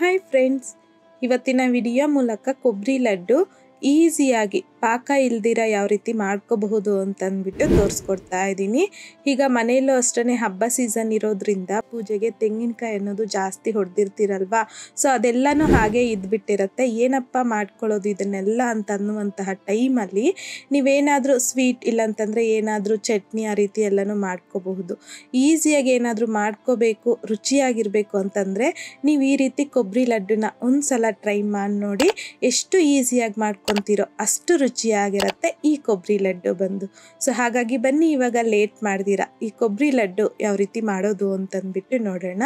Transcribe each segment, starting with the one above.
Hi friends, ಇವತ್ತಿನ video ಮೂಲಕ ಕೊಬ್ಬರಿ ಲಡ್ಡು ಈಸಿಯಾಗಿ ಪಾಕ ಇಲ್ದಿರ ಯಾವ ರೀತಿ ಮಾಡ್ಕೋಬಹುದು ಅಂತಂದ್ಬಿಟ್ಟು ತೋರಿಸ್ಕೊಡ್ತಾ ಇದ್ದೀನಿ. ಈಗ ಮನೆಯಲ್ಲೂ ಅಷ್ಟೇ ಹಬ್ಬ ಸೀಸನ್ ಇರೋದ್ರಿಂದ ಪೂಜೆಗೆ ತೆಂಗಿನಕಾಯಿ ಅನ್ನೋದು ಜಾಸ್ತಿ ಹೊಡೆದಿರ್ತೀರಲ್ವಾ. ಸೊ ಅದೆಲ್ಲನೂ ಹಾಗೆ ಇದ್ಬಿಟ್ಟಿರತ್ತೆ. ಏನಪ್ಪ ಮಾಡ್ಕೊಳ್ಳೋದು ಇದನ್ನೆಲ್ಲ ಅಂತ ಅನ್ನುವಂತಹ ಟೈಮಲ್ಲಿ ನೀವೇನಾದರೂ ಸ್ವೀಟ್ ಇಲ್ಲಾಂತಂದರೆ ಏನಾದರೂ ಚಟ್ನಿ ಆ ರೀತಿ ಎಲ್ಲನೂ ಮಾಡ್ಕೋಬಹುದು. ಈಸಿಯಾಗಿ ಏನಾದರೂ ಮಾಡ್ಕೋಬೇಕು, ರುಚಿಯಾಗಿರಬೇಕು ಅಂತಂದರೆ ನೀವು ಈ ರೀತಿ ಕೊಬ್ಬರಿ ಲಡ್ಡುನ ಒಂದು ಸಲ ಟ್ರೈ ಮಾಡಿ ನೋಡಿ. ಎಷ್ಟು ಈಸಿಯಾಗಿ ಮಾಡ್ಕೊತೀರೋ ಅಷ್ಟು ರುಚಿಯಾಗಿರುತ್ತೆ ಈ ಕೊಬ್ಬರಿ ಲಡ್ಡು ಬಂದು. ಸೊ ಹಾಗಾಗಿ ಬನ್ನಿ, ಇವಾಗ ಲೇಟ್ ಮಾಡ್ದಿರಾ ಈ ಕೊಬ್ಬರಿ ಲಡ್ಡು ಯಾವ ರೀತಿ ಮಾಡೋದು ಅಂತಂದ್ಬಿಟ್ಟು ನೋಡೋಣ.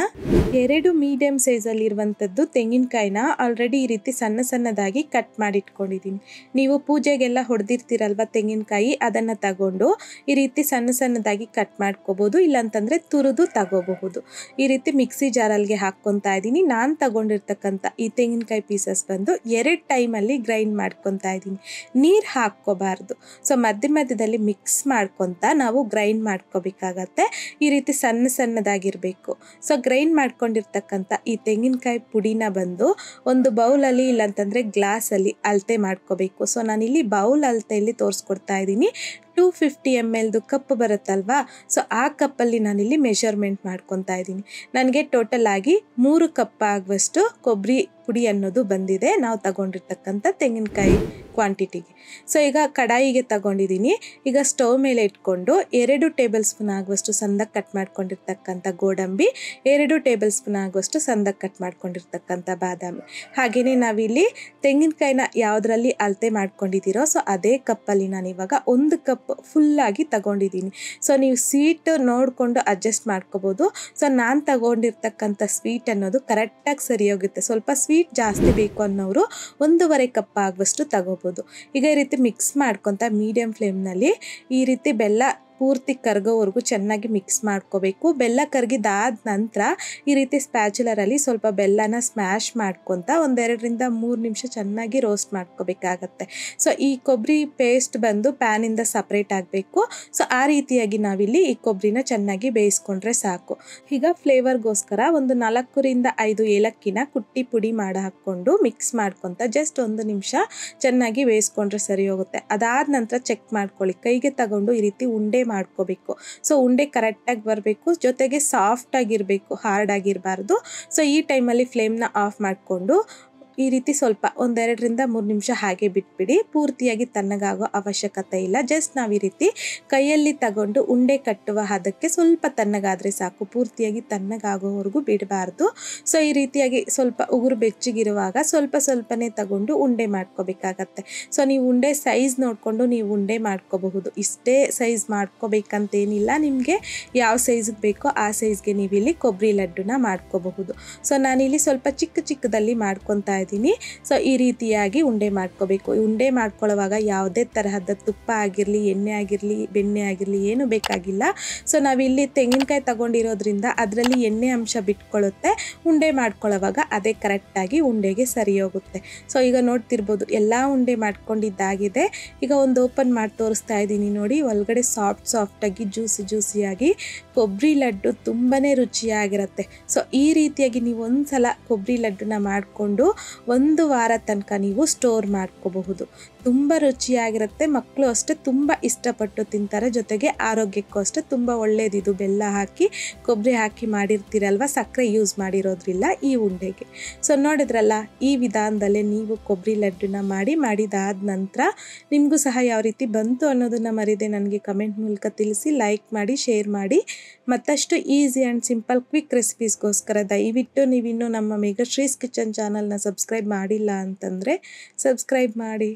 2 ಮೀಡಿಯಂ ಸೈಜಲ್ಲಿ ಇರುವಂಥದ್ದು ತೆಂಗಿನಕಾಯಿನ ಆಲ್ರೆಡಿ ಈ ರೀತಿ ಸಣ್ಣ ಸಣ್ಣದಾಗಿ ಕಟ್ ಮಾಡಿಟ್ಕೊಂಡಿದ್ದೀನಿ. ನೀವು ಪೂಜೆಗೆಲ್ಲ ಹೊಡೆದಿರ್ತೀರಲ್ವ ತೆಂಗಿನಕಾಯಿ, ಅದನ್ನು ತಗೊಂಡು ಈ ರೀತಿ ಸಣ್ಣ ಸಣ್ಣದಾಗಿ ಕಟ್ ಮಾಡ್ಕೋಬಹುದು, ಇಲ್ಲಾಂತಂದರೆ ತುರಿದು ತಗೋಬಹುದು. ಈ ರೀತಿ ಮಿಕ್ಸಿ ಜಾರಲ್ಗೆ ಹಾಕ್ಕೊತಾ ಇದ್ದೀನಿ. ನಾನು ತಗೊಂಡಿರ್ತಕ್ಕಂಥ ಈ ತೆಂಗಿನಕಾಯಿ ಪೀಸಸ್ ಬಂದು 2 ಟೈಮಲ್ಲಿ ಗ್ರೈಂಡ್ ಮಾಡ್ಕೊತಾ ಇದ್ದೀನಿ. ನೀರು ಹಾಕ್ಕೋಬಾರ್ದು. ಸೊ ಮಧ್ಯದಲ್ಲಿ ಮಿಕ್ಸ್ ಮಾಡ್ಕೊತ ನಾವು ಗ್ರೈಂಡ್ ಮಾಡ್ಕೋಬೇಕಾಗತ್ತೆ. ಈ ರೀತಿ ಸಣ್ಣ ಸಣ್ಣದಾಗಿರಬೇಕು. ಸೊ ಗ್ರೈಂಡ್ ಮಾಡ್ಕೊಂಡಿರ್ತಕ್ಕಂಥ ಈ ತೆಂಗಿನಕಾಯಿ ಪುಡಿನ ಬಂದು ಒಂದು ಬೌಲಲ್ಲಿ ಇಲ್ಲಾಂತಂದರೆ ಗ್ಲಾಸಲ್ಲಿ ಅಳತೆ ಮಾಡ್ಕೋಬೇಕು. ಸೊ ನಾನಿಲ್ಲಿ ಬೌಲ್ ಅಳತೆಯಲ್ಲಿ ತೋರಿಸ್ಕೊಡ್ತಾ ಇದ್ದೀನಿ. 250 ml ಕಪ್ ಬರುತ್ತಲ್ವಾ, ಸೊ ಆ ಕಪ್ಪಲ್ಲಿ ನಾನಿಲ್ಲಿ ಮೆಷರ್ಮೆಂಟ್ ಮಾಡ್ಕೊತಾ ಇದ್ದೀನಿ. ನನಗೆ ಟೋಟಲ್ ಆಗಿ 3 ಕಪ್ ಆಗುವಷ್ಟು ಕೊಬ್ಬರಿ ಪುಡಿ ಅನ್ನೋದು ಬಂದಿದೆ ನಾವು ತಗೊಂಡಿರ್ತಕ್ಕಂಥ ತೆಂಗಿನಕಾಯಿ ಕ್ವಾಂಟಿಟಿಗೆ. ಸೊ ಈಗ ಕಡಾಯಿಗೆ ತಗೊಂಡಿದ್ದೀನಿ. ಈಗ ಸ್ಟವ್ ಮೇಲೆ ಇಟ್ಕೊಂಡು 2 ಟೇಬಲ್ ಸ್ಪೂನ್ ಆಗುವಷ್ಟು ಸಣ್ಣದಾಗಿ ಕಟ್ ಮಾಡ್ಕೊಂಡಿರ್ತಕ್ಕಂಥ ಗೋಡಂಬಿ, 2 ಟೇಬಲ್ ಸ್ಪೂನ್ ಆಗುವಷ್ಟು ಸಣ್ಣದಾಗಿ ಕಟ್ ಮಾಡ್ಕೊಂಡಿರ್ತಕ್ಕಂಥ ಬಾದಾಮಿ, ಹಾಗೆಯೇ ನಾವಿಲ್ಲಿ ತೆಂಗಿನಕಾಯಿನ ಯಾವುದರಲ್ಲಿ ಅಳತೆ ಮಾಡ್ಕೊಂಡಿದ್ದೀರೋ ಸೊ ಅದೇ ಕಪ್ಪಲ್ಲಿ ನಾನು ಇವಾಗ 1 ಕಪ್ ಫುಲ್ಲಾಗಿ ತಗೊಂಡಿದ್ದೀನಿ. ಸೊ ನೀವು ಸ್ವೀಟ್ ನೋಡಿಕೊಂಡು ಅಡ್ಜಸ್ಟ್ ಮಾಡ್ಕೋಬೋದು. ಸೊ ನಾನು ತಗೊಂಡಿರ್ತಕ್ಕಂಥ ಸ್ವೀಟ್ ಅನ್ನೋದು ಕರೆಕ್ಟಾಗಿ ಸರಿ ಹೋಗುತ್ತೆ. ಸ್ವಲ್ಪ ಸ್ವೀಟ್ ಜಾಸ್ತಿ ಬೇಕು ಅನ್ನೋರು 1.5 ಕಪ್ ಆಗುವಷ್ಟು ತಗೋಬೋದು. ಈಗ ಈ ರೀತಿ ಮಿಕ್ಸ್ ಮಾಡ್ಕೊತ ಮೀಡಿಯಂ ಫ್ಲೇಮ್ನಲ್ಲಿ ಈ ರೀತಿ ಬೆಲ್ಲ ಪೂರ್ತಿ ಕರಗೋವರೆಗೂ ಚೆನ್ನಾಗಿ ಮಿಕ್ಸ್ ಮಾಡ್ಕೋಬೇಕು. ಬೆಲ್ಲ ಕರಗಿದಾದ ನಂತರ ಈ ರೀತಿ ಸ್ಪ್ಯಾಚುಲರಲ್ಲಿ ಸ್ವಲ್ಪ ಬೆಲ್ಲನ ಸ್ಮ್ಯಾಶ್ ಮಾಡ್ಕೊತ 1-2 3 ನಿಮಿಷ ಚೆನ್ನಾಗಿ ರೋಸ್ಟ್ ಮಾಡ್ಕೋಬೇಕಾಗತ್ತೆ. ಸೊ ಈ ಕೊಬ್ಬರಿ ಪೇಸ್ಟ್ ಬಂದು ಪ್ಯಾನಿಂದ ಸಪ್ರೇಟ್ ಆಗಬೇಕು. ಸೊ ಆ ರೀತಿಯಾಗಿ ನಾವಿಲ್ಲಿ ಈ ಕೊಬ್ಬರಿನ ಚೆನ್ನಾಗಿ ಬೇಯಿಸ್ಕೊಂಡ್ರೆ ಸಾಕು. ಈಗ ಫ್ಲೇವರ್ಗೋಸ್ಕರ ಒಂದು 4-5 ಏಲಕ್ಕಿನ ಕುಟ್ಟಿ ಪುಡಿ ಮಾಡಿ ಹಾಕ್ಕೊಂಡು ಮಿಕ್ಸ್ ಮಾಡ್ಕೊತ ಜಸ್ಟ್ 1 ನಿಮಿಷ ಚೆನ್ನಾಗಿ ಬೇಯಿಸ್ಕೊಂಡ್ರೆ ಸರಿ ಹೋಗುತ್ತೆ. ಅದಾದ ನಂತರ ಚೆಕ್ ಮಾಡ್ಕೊಳ್ಳಿ. ಕೈಗೆ ತಗೊಂಡು ಈ ರೀತಿ ಉಂಡೆ ಮಾಡ್ಕೋಬೇಕು. ಸೊ ಉಂಡೆ ಕರೆಕ್ಟಾಗಿ ಬರಬೇಕು, ಜೊತೆಗೆ ಸಾಫ್ಟ್ ಆಗಿರಬೇಕು, ಹಾರ್ಡ್ ಆಗಿರಬಾರ್ದು. ಸೊ ಈ ಟೈಮಲ್ಲಿ ಫ್ಲೇಮ್ನ ಆಫ್ ಮಾಡಿಕೊಂಡು ಈ ರೀತಿ ಸ್ವಲ್ಪ 1-2-3 ನಿಮಿಷ ಹಾಗೆ ಬಿಟ್ಬಿಡಿ. ಪೂರ್ತಿಯಾಗಿ ತಣ್ಣಗಾಗೋ ಅವಶ್ಯಕತೆ ಇಲ್ಲ. ಜಸ್ಟ್ ನಾವು ಈ ರೀತಿ ಕೈಯಲ್ಲಿ ತಗೊಂಡು ಉಂಡೆ ಕಟ್ಟುವ ಹದಕ್ಕೆ ಸ್ವಲ್ಪ ತಣ್ಣಗಾದರೆ ಸಾಕು. ಪೂರ್ತಿಯಾಗಿ ತಣ್ಣಗಾಗೋವರೆಗೂ ಬಿಡಬಾರ್ದು. ಸೊ ಈ ರೀತಿಯಾಗಿ ಸ್ವಲ್ಪ ಉಗುರು ಬೆಚ್ಚಗಿರುವಾಗ ಸ್ವಲ್ಪನೇ ತಗೊಂಡು ಉಂಡೆ ಮಾಡ್ಕೋಬೇಕಾಗತ್ತೆ. ಸೊ ನೀವು ಉಂಡೆ ಸೈಜ್ ನೋಡಿಕೊಂಡು ನೀವು ಉಂಡೆ ಮಾಡ್ಕೋಬಹುದು. ಇಷ್ಟೇ ಸೈಜ್ ಮಾಡ್ಕೋಬೇಕಂತೇನಿಲ್ಲ. ನಿಮಗೆ ಯಾವ ಸೈಜ್ಗೆ ಬೇಕೋ ಆ ಸೈಜ್ಗೆ ನೀವು ಇಲ್ಲಿ ಕೊಬ್ಬರಿ ಲಡ್ಡುನ ಮಾಡ್ಕೋಬಹುದು. ಸೊ ನಾನಿಲ್ಲಿ ಸ್ವಲ್ಪ ಚಿಕ್ಕದಲ್ಲಿ ಮಾಡ್ಕೊತಾ ಇದ್ದೀನಿ. ಸೊ ಈ ರೀತಿಯಾಗಿ ಉಂಡೆ ಮಾಡ್ಕೋಬೇಕು. ಉಂಡೆ ಮಾಡ್ಕೊಳ್ಳುವಾಗ ಯಾವುದೇ ತರಹದ ತುಪ್ಪ ಆಗಿರಲಿ, ಎಣ್ಣೆ ಆಗಿರಲಿ, ಬೆಣ್ಣೆ ಆಗಿರಲಿ ಏನು ಬೇಕಾಗಿಲ್ಲ. ಸೊ ನಾವಿಲ್ಲಿ ತೆಂಗಿನಕಾಯಿ ತಗೊಂಡಿರೋದ್ರಿಂದ ಅದರಲ್ಲಿ ಎಣ್ಣೆ ಅಂಶ ಬಿಟ್ಕೊಳ್ಳುತ್ತೆ. ಉಂಡೆ ಮಾಡ್ಕೊಳ್ಳೋವಾಗ ಅದೇ ಕರೆಕ್ಟಾಗಿ ಉಂಡೆಗೆ ಸರಿ ಹೋಗುತ್ತೆ. ಸೊ ಈಗ ನೋಡ್ತಿರ್ಬೋದು ಎಲ್ಲ ಉಂಡೆ ಮಾಡ್ಕೊಂಡಿದ್ದಾಗಿದೆ. ಈಗ ಒಂದು ಓಪನ್ ಮಾಡಿ ತೋರಿಸ್ತಾ ಇದ್ದೀನಿ ನೋಡಿ. ಒಳಗಡೆ ಸಾಫ್ಟಾಗಿ ಜ್ಯೂಸಿಯಾಗಿ ಕೊಬ್ಬರಿ ಲಡ್ಡು ತುಂಬಾ ರುಚಿಯಾಗಿರುತ್ತೆ. ಸೊ ಈ ರೀತಿಯಾಗಿ ನೀವು ಒಂದ್ಸಲ ಕೊಬ್ಬರಿ ಲಡ್ಡುನ ಮಾಡಿಕೊಂಡು 1 ವಾರ ತನಕ ನೀವು ಸ್ಟೋರ್ ಮಾಡ್ಕೋಬಹುದು. ತುಂಬ ರುಚಿಯಾಗಿರುತ್ತೆ. ಮಕ್ಕಳು ಅಷ್ಟೇ ತುಂಬ ಇಷ್ಟಪಟ್ಟು ತಿಂತಾರೆ. ಜೊತೆಗೆ ಆರೋಗ್ಯಕ್ಕೂ ಅಷ್ಟೇ ತುಂಬ ಒಳ್ಳೆಯದಿದು. ಬೆಲ್ಲ ಹಾಕಿ ಕೊಬ್ಬರಿ ಹಾಕಿ ಮಾಡಿರ್ತೀರಲ್ವ, ಸಕ್ಕರೆ ಯೂಸ್ ಮಾಡಿರೋದ್ರಿಲ್ಲ ಈ ಉಂಡೆಗೆ. ಸೊ ನೋಡಿದ್ರಲ್ಲ, ಈ ವಿಧಾನದಲ್ಲೇ ನೀವು ಕೊಬ್ಬರಿ ಲಡ್ಡುನ ಮಾಡಿದಾದ ನಂತರ ನಿಮಗೂ ಸಹ ಯಾವ ರೀತಿ ಬಂತು ಅನ್ನೋದನ್ನು ಮರೀದೆ ನನಗೆ ಕಮೆಂಟ್ ಮೂಲಕ ತಿಳಿಸಿ. ಲೈಕ್ ಮಾಡಿ, ಶೇರ್ ಮಾಡಿ. ಮತ್ತಷ್ಟು ಈಸಿ ಆ್ಯಂಡ್ ಸಿಂಪಲ್ ಕ್ವಿಕ್ ರೆಸಿಪೀಸ್ಗೋಸ್ಕರ ದಯವಿಟ್ಟು ನೀವಿನ್ನೂ ನಮ್ಮ ಮೇಘಶ್ರೀಸ್ ಕಿಚನ್ ಚಾನಲ್ನ ಸಬ್ಸ್ಕ್ರೈಬ್ ಮಾಡಿಲ್ಲ ಅಂತಂದರೆ ಸಬ್ಸ್ಕ್ರೈಬ್ ಮಾಡಿ.